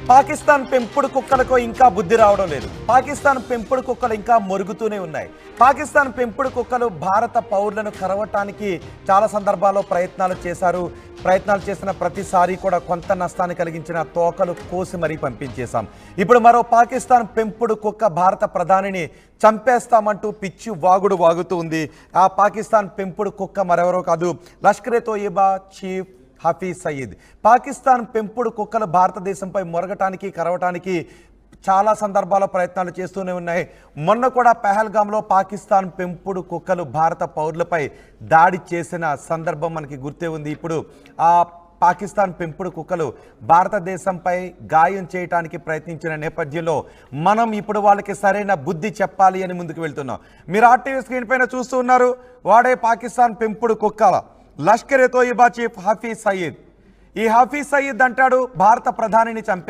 పాకిస్తాన్ పెంపుడు కుక్కలకు ఇంకా బుద్ధి రావడం లేదు. పాకిస్తాన్ పెంపుడు కుక్కలు ఇంకా మొరుగుతూనే ఉన్నాయి. పాకిస్తాన్ పెంపుడు కుక్కలు భారత పౌరులను కరవటానికి చాలా సందర్భాల్లో ప్రయత్నాలు చేసిన ప్రతిసారి కూడా కొంత నష్టాన్ని కలిగించిన తోకలు కోసి మరీ పంపించేశాం. ఇప్పుడు మరో పాకిస్తాన్ పెంపుడు కుక్క భారత ప్రధానిని చంపేస్తామంటూ పిచ్చి వాగుతూ ఉంది. ఆ పాకిస్తాన్ పెంపుడు కుక్క మరెవరో కాదు, లష్కర్-ఏ-తోయిబా చీఫ్ హఫీజ్ సయీద్. పాకిస్తాన్ పెంపుడు కుక్కలు భారతదేశంపై మొరగటానికి కరవటానికి చాలా సందర్భాల్లో ప్రయత్నాలు చేస్తూనే ఉన్నాయి. మొన్న కూడా పహల్గామ్లో పాకిస్తాన్ పెంపుడు కుక్కలు భారత పౌరులపై దాడి చేసిన సందర్భం మనకి గుర్తే ఉంది. ఇప్పుడు ఆ పాకిస్తాన్ పెంపుడు కుక్కలు భారతదేశంపై గాయం చేయడానికి ప్రయత్నించిన నేపథ్యంలో మనం ఇప్పుడు వాళ్ళకి సరైన బుద్ధి చెప్పాలి అని ముందుకు వెళ్తున్నాం. మీరు ఆర్టీవీ స్క్రీన్ పైన చూస్తూ ఉన్నారు, వాడే పాకిస్తాన్ పెంపుడు కుక్కల లష్కర్-ఏ-తోయిబా చీఫ్ హఫీజ్ సయీద్. ఈ హఫీజ్ సయీద్ అంటాడు భారత ప్రధానిని చంపే